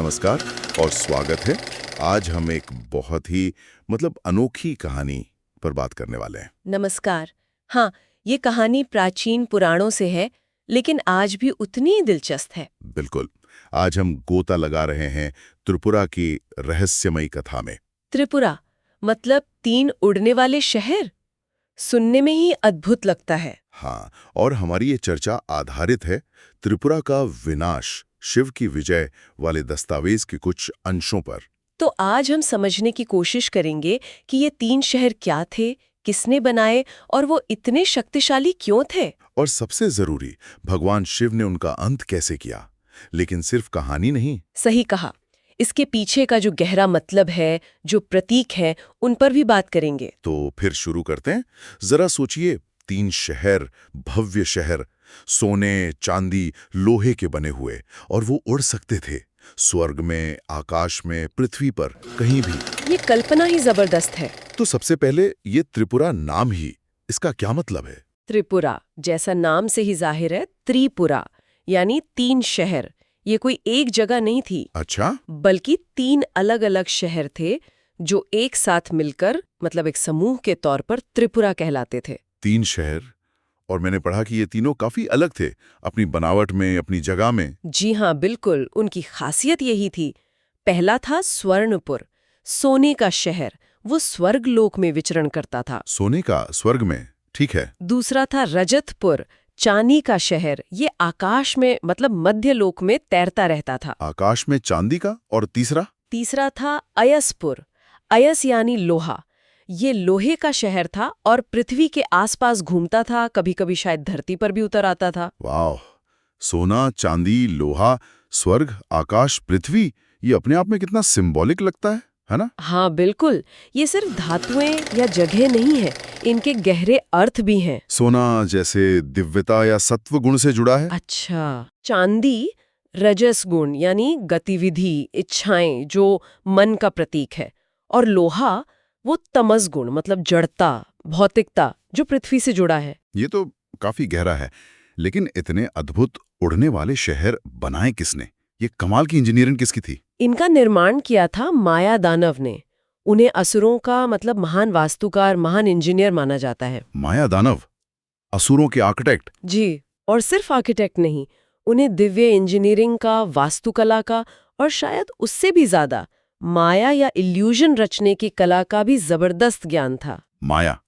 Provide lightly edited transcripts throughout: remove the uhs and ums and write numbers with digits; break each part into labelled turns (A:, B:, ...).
A: नमस्कार और स्वागत है। आज हम एक बहुत ही अनोखी कहानी पर बात करने वाले हैं।
B: नमस्कार। हाँ, ये कहानी प्राचीन पुराणों से है, लेकिन आज भी उतनी ही दिलचस्प है।
A: बिल्कुल। आज हम गोता लगा रहे हैं त्रिपुरा की रहस्यमयी कथा में।
B: त्रिपुरा मतलब 3 उड़ने वाले शहर? सुनने में ही अद्भुत लगता है।
A: हाँ, और हमारी ये चर्चा आधारित है त्रिपुरा का विनाश, शिव की विजय वाले दस्तावेज के कुछ अंशों पर।
B: तो आज हम समझने की कोशिश करेंगे कि ये 3 शहर क्या थे, किसने बनाए और वो इतने शक्तिशाली क्यों थे।
A: और सबसे जरूरी, भगवान शिव ने उनका अंत कैसे किया। लेकिन सिर्फ कहानी नहीं।
B: सही कहा। इसके पीछे का जो गहरा मतलब है, जो प्रतीक है, उन पर भी बात करेंगे।
A: तो फिर शुरू करते हैं। जरा सोचिए, 3 शहर, भव्य शहर, सोने, चांदी, लोहे के बने हुए, और वो उड़ सकते थे स्वर्ग में, आकाश में, पृथ्वी पर, कहीं भी।
B: ये कल्पना ही जबरदस्त है।
A: तो सबसे पहले ये त्रिपुरा नाम ही, इसका क्या मतलब है?
B: त्रिपुरा जैसा नाम से ही जाहिर है, त्रिपुरा यानी 3 शहर। ये कोई एक जगह नहीं थी,
A: अच्छा।
B: बल्कि 3 अलग-अलग शहर थे जो एक साथ मिलकर मतलब एक समूह के तौर पर त्रिपुरा कहलाते थे।
A: 3 शहर, और मैंने पढ़ा कि ये तीनों काफी अलग थे अपनी बनावट में, अपनी जगह में।
B: जी हाँ, बिल्कुल। उनकी खासियत यही थी। पहला था स्वर्णपुर, सोने का शहर। वो स्वर्ग लोक में विचरण करता था।
A: सोने का, स्वर्ग में, ठीक है।
B: दूसरा था रजतपुर, चांदी का शहर। ये आकाश में मतलब मध्य लोक में तैरता रहता था।
A: आकाश में चांदी का। और तीसरा?
B: तीसरा था अयसपुर, अयस यानी लोहा। ये लोहे का शहर था और पृथ्वी के आसपास घूमता था, कभी-कभी शायद धरती पर भी उतर आता था।
A: वाह! सोना, चांदी, लोहा, स्वर्ग, आकाश, पृथ्वी, ये अपने आप में कितना सिंबॉलिक लगता है ना?
B: हाँ बिल्कुल, ये सिर्फ धातुएं या जगह नहीं है, इनके गहरे अर्थ भी हैं।
A: सोना जैसे दिव्यता या सत्व गुण से जुड़ा है।
B: अच्छा, चांदी रजस गुण यानी गतिविधि, इच्छाएं, जो मन का प्रतीक है। और लोहा वो तमस गुण मतलब जड़ता, भौतिकता, जो पृथ्वी से जुड़ा है।
A: ये तो काफी गहरा है। लेकिन इतने अद्भुत उड़ने वाले शहर बनाए किसने? ये कमाल की इंजीनियरिंग किसकी थी?
B: इनका निर्माण किया था माया दानव ने। उन्हें असुरों का मतलब महान वास्तुकार, महान इंजीनियर माना जाता है।
A: माया दानव, असुरों के आर्किटेक्ट।
B: जी, और सिर्फ आर्किटेक्ट नहीं, उन्हें दिव्य इंजीनियरिंग का, वास्तुकला का और शायद उससे भी ज्यादा माया या इल्यूजन रचने की कला का भी जबरदस्त ज्ञान था।
A: माया,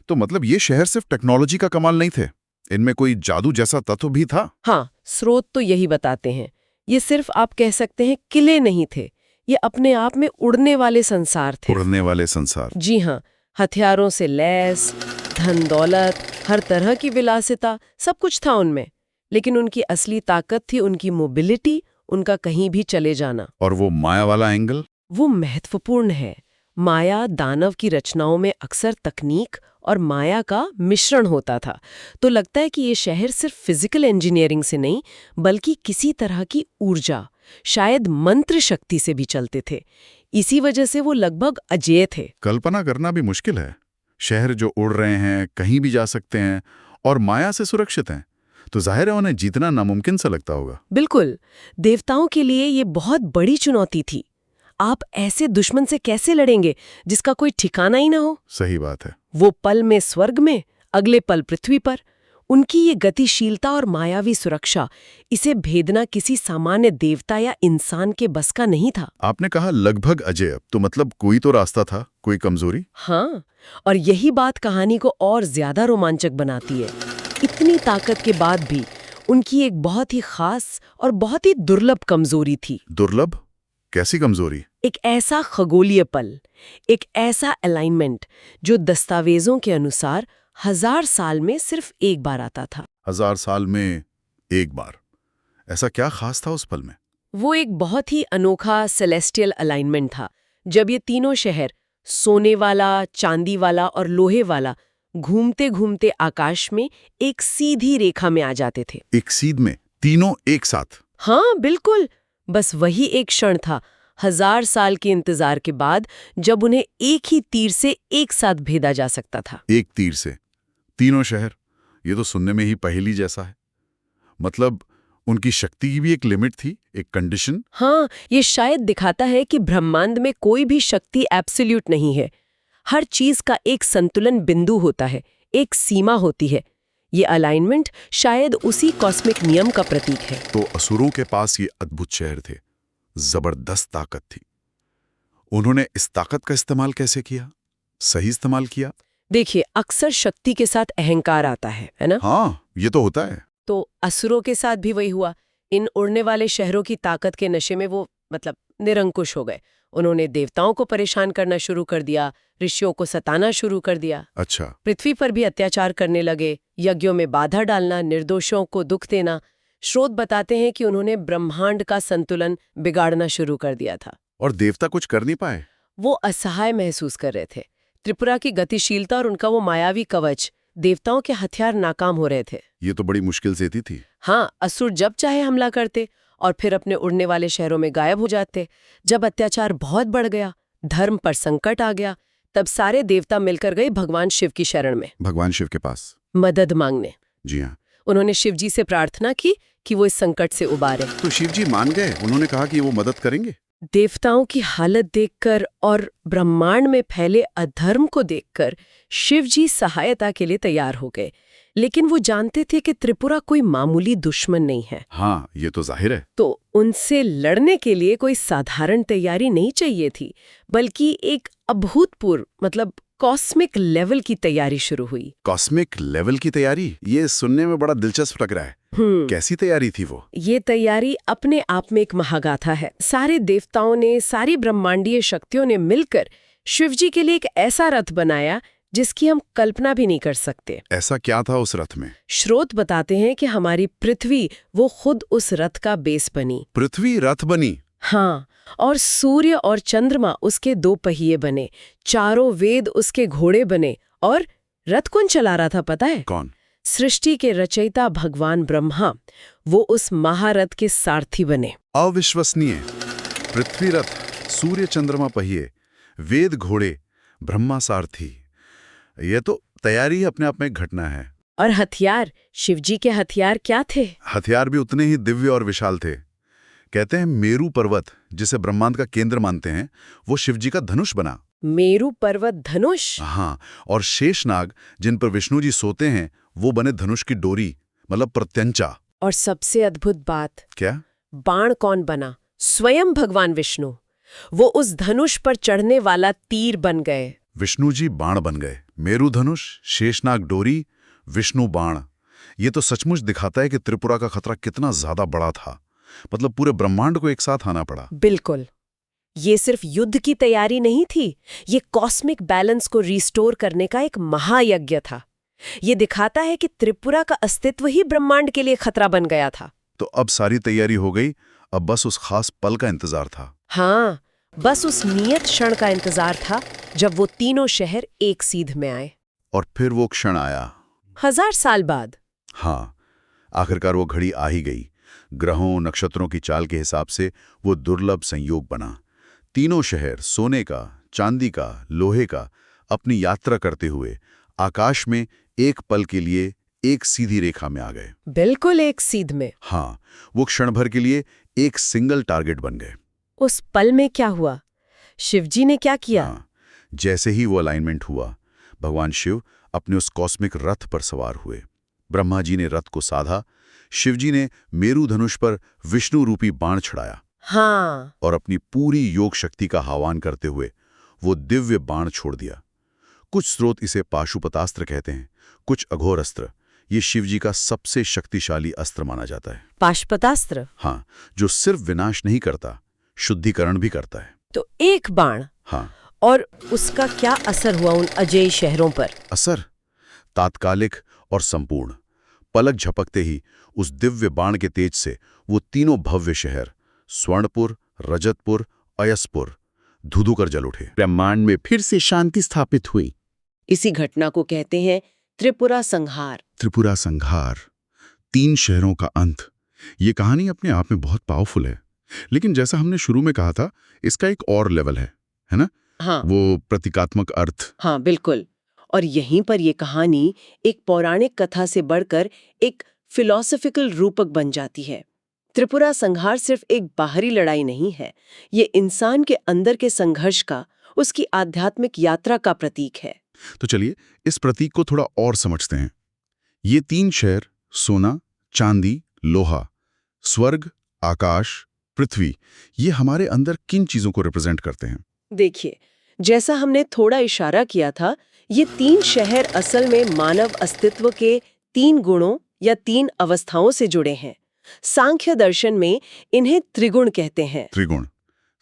A: तो मतलब ये शहर सिर्फ टेक्नोलॉजी का कमाल नहीं थे, इनमें कोई जादू जैसा तत्व भी था।
B: हाँ, स्रोत तो यही बताते हैं। ये सिर्फ आप कह सकते हैं किले नहीं थे, ये अपने आप में उड़ने वाले संसार थे।
A: उड़ने वाले संसार।
B: जी हाँ, हथियारों से लैस, धन दौलत, हर तरह की विलासिता, सब कुछ था उनमें। लेकिन उनकी असली ताकत थी उनकी मोबिलिटी, उनका कहीं भी चले जाना।
A: और वो माया वाला एंगल?
B: वो महत्वपूर्ण है। माया दानव की रचनाओं में अक्सर तकनीक और माया का मिश्रण होता था। तो लगता है कि ये शहर सिर्फ फिजिकल इंजीनियरिंग से नहीं, बल्कि किसी तरह की ऊर्जा, शायद मंत्र शक्ति से भी चलते थे। इसी वजह से वो लगभग अजेय थे।
A: कल्पना करना भी मुश्किल है। शहर जो उड़ रहे हैं, कहीं भी जा सकते हैं और माया से सुरक्षित हैं, तो जाहिर है उन्हें जीतना नामुमकिन सा लगता होगा।
B: बिल्कुल, देवताओं के लिए ये बहुत बड़ी चुनौती थी। आप ऐसे दुश्मन से कैसे लड़ेंगे जिसका कोई ठिकाना ही ना हो?
A: सही बात है।
B: वो पल में स्वर्ग में, अगले पल पृथ्वी पर। उनकी ये गतिशीलता और मायावी सुरक्षा, इसे भेदना किसी सामान्य देवता या इंसान के बस का नहीं था।
A: आपने कहा लगभग अजेय, तो मतलब कोई तो रास्ता था, कोई कमजोरी?
B: हाँ, और यही बात कहानी को और ज्यादा रोमांचक बनाती है। इतनी ताकत के बाद भी उनकी एक बहुत ही खास और बहुत ही दुर्लभ कमजोरी थी।
A: दुर्लभ? कैसी कमजोरी?
B: एक ऐसा खगोलीय पल, एक ऐसा अलाइनमेंट जो दस्तावेजों के अनुसार 1000 साल में सिर्फ एक बार आता था।
A: 1000 साल में एक बार? ऐसा क्या खास था उस पल में?
B: वो एक बहुत ही अनोखा सेलेस्टियल अलाइनमेंट था। जब ये तीनों शहर, सोने वाला, चांदी वाला और लोहे वाला, घूमते घूमते आकाश में एक सीधी रेखा में आ जाते थे।
A: एक सीध में तीनों एक साथ?
B: हाँ बिल्कुल, बस वही एक क्षण था, 1000 साल के इंतजार के बाद, जब उन्हें एक ही तीर से एक साथ भेदा जा सकता था।
A: एक तीर से तीनों शहर? ये तो सुनने में ही पहेली जैसा है। मतलब उनकी शक्ति की भी एक लिमिट थी, एक कंडीशन।
B: हाँ, ये शायद दिखाता है कि ब्रह्मांड में कोई भी शक्ति एब्सोल्यूट नहीं है। हर चीज का एक संतुलन बिंदु होता है, एक सीमा होती है। ये अलाइनमेंट शायद उसी कॉस्मिक नियम का प्रतीक है।
A: तो असुरों के पास ये अद्भुत शहर थे, जबरदस्त ताकत थी। उन्होंने इस ताकत का इस्तेमाल कैसे किया? सही इस्तेमाल किया?
B: देखिए, अक्सर शक्ति के साथ अहंकार आता है ना?
A: हाँ, ये तो होता है।
B: तो असुरों के साथ भी वही हुआ। इन उड़ने वाले शहरों की ताकत के नशे में वो निरंकुश हो गए। उन्होंने देवताओं को परेशान करना शुरू कर दिया, ऋषियों को सताना शुरू कर दिया।
A: अच्छा।
B: पृथ्वी पर भी अत्याचार करने लगे, यज्ञों में बाधा डालना, निर्दोषों को दुख देना। स्रोत बताते हैं कि उन्होंने ब्रह्मांड का संतुलन बिगाड़ना शुरू कर दिया था।
A: और देवता कुछ कर नहीं पाए?
B: वो असहाय महसूस कर रहे थे। त्रिपुरा की गतिशीलता और उनका वो मायावी कवच, देवताओं के हथियार नाकाम हो रहे थे।
A: ये तो बड़ी मुश्किल से थी।
B: हाँ, असुर जब चाहे हमला करते और फिर अपने उड़ने वाले शहरों में गायब हो जाते। जब अत्याचार बहुत बढ़ गया, धर्म पर संकट आ गया, तब सारे देवता मिलकर गए भगवान शिव की शरण में,
A: भगवान शिव के पास
B: मदद मांगने।
A: जी हाँ।
B: उन्होंने शिव जी से प्रार्थना की कि वो इस संकट से उबारे।
A: तो शिव जी मान गए? उन्होंने कहा कि वो मदद करेंगे?
B: देवताओं की हालत देखकर और ब्रह्मांड में फैले अधर्म को देखकर शिव जी सहायता के लिए तैयार हो गए। लेकिन वो जानते थे कि त्रिपुरा कोई मामूली दुश्मन नहीं है।
A: हाँ, ये तो जाहिर है।
B: तो उनसे लड़ने के लिए कोई साधारण तैयारी नहीं चाहिए थी, बल्कि एक अभूतपूर्व कॉस्मिक लेवल की तैयारी शुरू हुई।
A: कॉस्मिक लेवल की तैयारी? ये सुनने में बड़ा दिलचस्प लग रहा है। कैसी तैयारी थी वो?
B: ये तैयारी अपने आप में एक महागाथा है। सारे देवताओं ने, सारी ब्रह्मांडीय शक्तियों ने मिलकर शिवजी के लिए एक ऐसा रथ बनाया जिसकी हम कल्पना भी नहीं कर सकते।
A: ऐसा क्या था उस रथ में?
B: स्रोत बताते हैं कि हमारी पृथ्वी वो खुद उस रथ का बेस बनी।
A: पृथ्वी रथ बनी?
B: हाँ, और सूर्य और चंद्रमा उसके दो पहिए बने, चारों वेद उसके घोड़े बने। और रथ कौन चला रहा था पता है?
A: कौन?
B: सृष्टि के रचयिता भगवान ब्रह्मा। वो उस महारथ के सारथी बने।
A: अविश्वसनीय। पृथ्वी रथ, सूर्य चंद्रमा पहिए, वेद घोड़े, ब्रह्मा सारथी। यह तो तैयारी अपने आप में एक घटना है।
B: और हथियार, शिवजी के हथियार क्या थे?
A: हथियार भी उतने ही दिव्य और विशाल थे। कहते हैं मेरू पर्वत, जिसे ब्रह्मांड का केंद्र मानते हैं, वो शिवजी का धनुष बना।
B: मेरू पर्वत धनुष?
A: हाँ, और शेषनाग, जिन पर विष्णु जी सोते हैं, वो बने धनुष की डोरी, प्रत्यंचा।
B: और सबसे अद्भुत बात,
A: क्या?
B: बाण कौन बना? स्वयं भगवान विष्णु। वो उस धनुष पर चढ़ने वाला तीर बन गए।
A: विष्णु जी बाण बन गए। मेरू धनुष, शेषनाग डोरी, विष्णु बाण। ये तो सचमुच दिखाता है कि त्रिपुरा का खतरा कितना ज्यादा बड़ा था। पूरे ब्रह्मांड को एक साथ आना पड़ा।
B: बिल्कुल। ये सिर्फ युद्ध की तैयारी नहीं थी, ये कॉस्मिक बैलेंस को रिस्टोर करने का एक महायज्ञ था। ये दिखाता है कि त्रिपुरा का अस्तित्व ही ब्रह्मांड के लिए खतरा बन गया था।
A: तो अब सारी तैयारी हो गई, अब बस उस खास पल का इंतजार था।
B: हाँ, बस उस नियत क्षण का इंतजार था जब वो तीनों शहर एक सीध में आए।
A: और फिर वो क्षण आया,
B: 1000 साल बाद।
A: हाँ, आखिरकार वो घड़ी आ ही गई। ग्रहों नक्षत्रों की चाल के हिसाब से वो दुर्लभ संयोग बना। तीनों शहर सोने का, चांदी का, लोहे का अपनी यात्रा करते हुए आकाश में एक पल के लिए एक सीधी रेखा में आ गए।
B: बिल्कुल एक सीध में।
A: हाँ, वो क्षण भर के लिए एक सिंगल टारगेट बन गए।
B: उस पल में क्या हुआ? शिवजी ने क्या किया?
A: हाँ, जैसे ही वो अलाइनमेंट हुआ, भगवान शिव अपने उस कॉस्मिक रथ पर सवार हुए। ब्रह्मा जी ने रथ को साधा, शिवजी ने मेरू धनुष पर विष्णु रूपी बाण छड़ाया।
B: हाँ,
A: और अपनी पूरी योग शक्ति का आह्वान करते हुए वो दिव्य बाण छोड़ दिया। कुछ स्रोत इसे पाशुपतास्त्र कहते हैं, कुछ अघोर अस्त्र। ये शिवजी का सबसे शक्तिशाली अस्त्र माना जाता है।
B: पाशुपतास्त्र?
A: हाँ, जो सिर्फ विनाश नहीं करता, शुद्धिकरण भी करता है।
B: तो एक बाण।
A: हाँ।
B: और उसका क्या असर हुआ उन अजेय शहरों पर?
A: असर तात्कालिक और संपूर्ण। पलक झपकते ही उस दिव्य बाण के तेज से वो तीनों भव्य शहर स्वर्णपुर, रजतपुर, अयसपुर धुधुकर जल उठे। ब्रह्मांड में फिर से शांति स्थापित हुई।
B: इसी घटना को कहते हैं त्रिपुरा संहार।
A: त्रिपुरा संहार, 3 शहरों का अंत। ये कहानी अपने आप में बहुत पावरफुल है, लेकिन जैसा हमने शुरू में कहा था, इसका एक और लेवल है ना?
B: हाँ,
A: वो प्रतीकात्मक अर्थ।
B: हाँ बिल्कुल। और यहीं पर ये कहानी एक पौराणिक कथा से बढ़कर एक फिलॉसफिकल रूपक बन जाती है। त्रिपुरा संहार सिर्फ एक बाहरी लड़ाई नहीं है, ये इंसान के अंदर के संघर्ष का, उसकी आध्यात्मिक यात्रा का प्रतीक है।
A: तो चलिए इस प्रतीक को थोड़ा और समझते हैं। ये 3 शहर सोना, चांदी, लोहा, स्वर्ग, आकाश, पृथ्वी, ये हमारे अंदर किन चीजों को रिप्रेजेंट करते हैं?
B: देखिए, जैसा हमने थोड़ा इशारा किया था, ये 3 शहर असल में मानव अस्तित्व के 3 गुणों या 3 अवस्थाओं से जुड़े हैं। सांख्य दर्शन में इन्हें त्रिगुण कहते हैं।
A: त्रिगुण,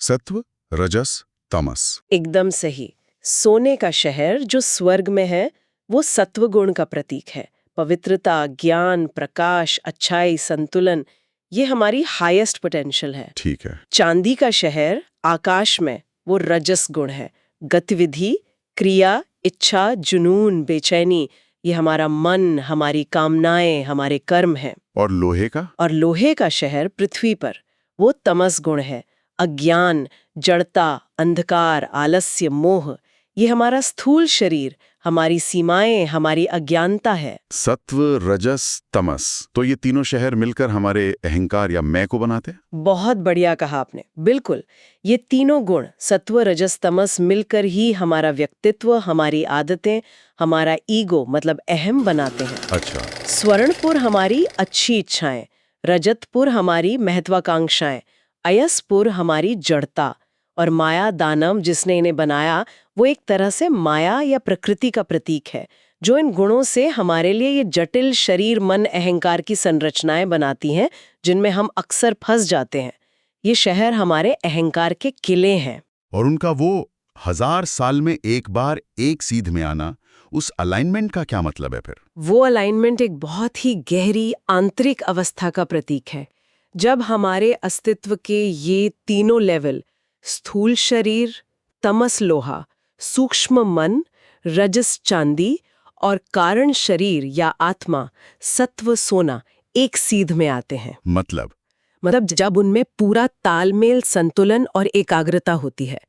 A: सत्व, रजस, तमस।
B: एकदम सही। सोने का शहर जो स्वर्ग में है, वो सत्व गुण का प्रतीक है। पवित्रता, ज्ञान, प्रकाश, अच्छाई, संतुलन, ये हमारी हाईएस्ट पोटेंशियल है।
A: ठीक है।
B: चांदी का शहर आकाश में, वो रजस गुण है। गतिविधि, क्रिया, इच्छा, जुनून, बेचैनी, ये हमारा मन, हमारी कामनाएं, हमारे कर्म हैं।
A: और लोहे का?
B: और लोहे का शहर पृथ्वी पर, वो तमस गुण है। अज्ञान, जड़ता, अंधकार, आलस्य, मोह, ये हमारा स्थूल शरीर, हमारी सीमाएं, हमारी अज्ञानता है।
A: सत्व, रजस, तमस, तो ये तीनों शहर मिलकर हमारे अहंकार या मैं को बनाते हैं?
B: बहुत बढ़िया कहा आपने। बिल्कुल, ये तीनों गुण सत्व, रजस, तमस मिलकर ही हमारा व्यक्तित्व, हमारी आदतें, हमारा ईगो मतलब अहम बनाते हैं।
A: अच्छा।
B: स्वर्णपुर हमारी अच्छी इच्छाएं, रजतपुर हमारी महत्वाकांक्षाएं, अयसपुर हमारी जड़ता, और माया दानव जिसने इन्हें बनाया, वो एक तरह से माया या प्रकृति का प्रतीक है, जो इन गुणों से हमारे लिए ये जटिल शरीर, मन, अहंकार की संरचनाएं बनाती हैं, जिनमें हम अक्सर फंस जाते हैं। ये शहर हमारे अहंकार के किले हैं।
A: और उनका वो 1000 साल में एक बार एक सीध में आना, उस अलाइनमेंट का क्या मतलब है फिर?
B: वो अलाइनमेंट एक बहुत ही गहरी आंतरिक अवस्था का प्रतीक है। जब हमारे अस्तित्व के ये तीनों लेवल, स्थूल शरीर, तमस लोहा, सूक्ष्म मन, रजस चांदी, और कारण शरीर या आत्मा, सत्व सोना, एक सीध में आते हैं।
A: मतलब
B: जब उनमें पूरा तालमेल, संतुलन और एकाग्रता होती है,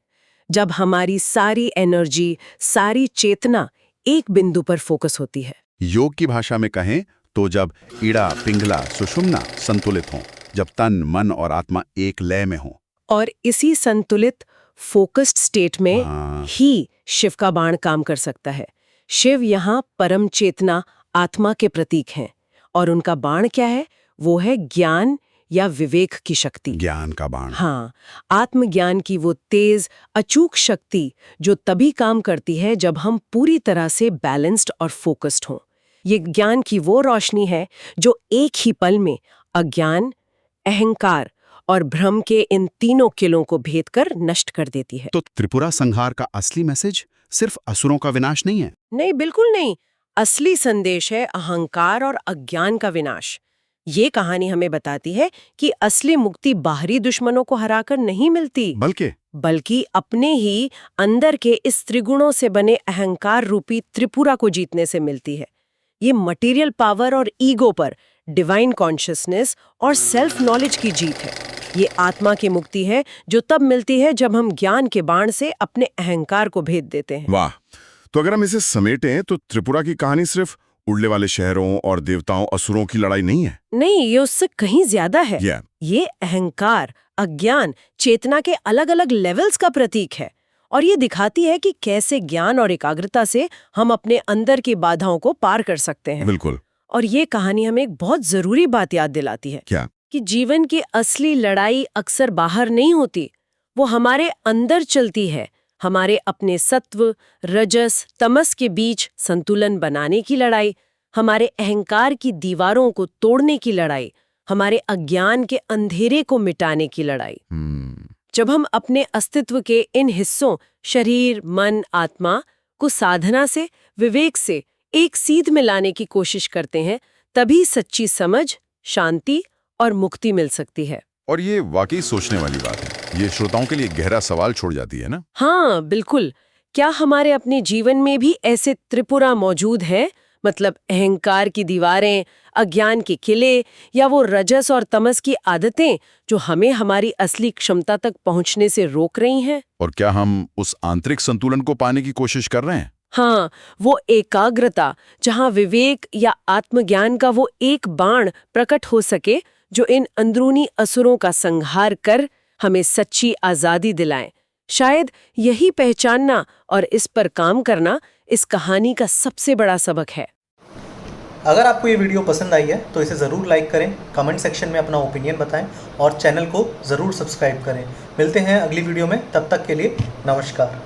B: जब हमारी सारी एनर्जी, सारी चेतना एक बिंदु पर फोकस होती है।
A: योग की भाषा में कहें तो जब इड़ा, पिंगला, सुषुम्ना संतुलित हों, जब तन, मन और आत्मा एक लय में हों।
B: और इसी संतुलित फोकस्ड स्टेट में ही शिव का बाण काम कर सकता है। शिव यहाँ परम चेतना, आत्मा के प्रतीक हैं, और उनका बाण क्या है? वो है ज्ञान या विवेक की शक्ति।
A: ज्ञान का बाण।
B: हाँ, आत्मज्ञान की वो तेज, अचूक शक्ति जो तभी काम करती है जब हम पूरी तरह से बैलेंस्ड और फोकस्ड हों। ये ज्ञान की वो रोशनी है जो एक ही पल में अज्ञान, अहंकार और भ्रम के इन तीनों किलों को भेद कर नष्ट कर देती है।
A: तो त्रिपुरा संहार का असली मैसेज सिर्फ असुरों का विनाश नहीं है?
B: नहीं, बिल्कुल नहीं। असली संदेश है अहंकार और अज्ञान का विनाश। ये कहानी हमें बताती है कि असली मुक्ति बाहरी दुश्मनों को हराकर नहीं मिलती, बल्कि अपने ही अंदर के इस त्रिगुणों से बने अहंकार रूपी त्रिपुरा को जीतने से मिलती है। ये मटेरियल पावर और ईगो पर डिवाइन कॉन्शियसनेस और सेल्फ नॉलेज की जीत है। ये आत्मा की मुक्ति है जो तब मिलती है जब हम ज्ञान के बाण से अपने अहंकार को भेद देते हैं।
C: वाह! तो अगर हम इसे समेटें तो त्रिपुरा की कहानी सिर्फ उड़ने वाले शहरों और देवताओं, असुरों की लड़ाई नहीं है।
B: नहीं, ये उससे कहीं ज्यादा है। ये अहंकार, अज्ञान, चेतना के अलग अलग लेवल्स का प्रतीक है, और ये दिखाती है कि कैसे ज्ञान और एकाग्रता से हम अपने अंदर की बाधाओं को पार कर सकते हैं।
C: बिल्कुल।
B: और ये कहानी हमें एक बहुत जरूरी बात याद दिलाती है।
C: क्या?
B: कि जीवन की असली लड़ाई अक्सर बाहर नहीं होती, वो हमारे अंदर चलती है। हमारे अपने सत्व, रजस, तमस के बीच संतुलन बनाने की लड़ाई, हमारे अहंकार की दीवारों को तोड़ने की लड़ाई, हमारे अज्ञान के अंधेरे को मिटाने की लड़ाई। जब हम अपने अस्तित्व के इन हिस्सों, शरीर, मन, आत्मा को साधना से, विवेक से एक सीध में लाने की कोशिश करते हैं, तभी सच्ची समझ, शांति और मुक्ति मिल सकती है।
C: और ये वाकई सोचने वाली बात है। ये श्रोताओं के लिए गहरा सवाल छोड़ जाती है ना?
B: हाँ, बिल्कुल। क्या हमारे अपने जीवन में भी ऐसे त्रिपुरा मौजूद है? मतलब अहंकार की दीवारें, अज्ञान के किले, या वो रजस और तमस की आदतें जो हमें हमारी असली क्षमता तक पहुंचने से रोक रही हैं?
C: और क्या हम उस आंतरिक संतुलन को पाने की कोशिश कर रहे हैं?
B: हाँ, वो एकाग्रता जहाँ विवेक या आत्मज्ञान का वो एक बाण प्रकट हो सके जो इन अंदरूनी असुरों का संहार कर हमें सच्ची आज़ादी दिलाएं। शायद यही पहचानना और इस पर काम करना इस कहानी का सबसे बड़ा सबक है।
D: अगर आपको ये वीडियो पसंद आई है तो इसे ज़रूर लाइक करें, कमेंट सेक्शन में अपना ओपिनियन बताएं और चैनल को ज़रूर सब्सक्राइब करें। मिलते हैं अगली वीडियो में, तब तक के लिए नमस्कार।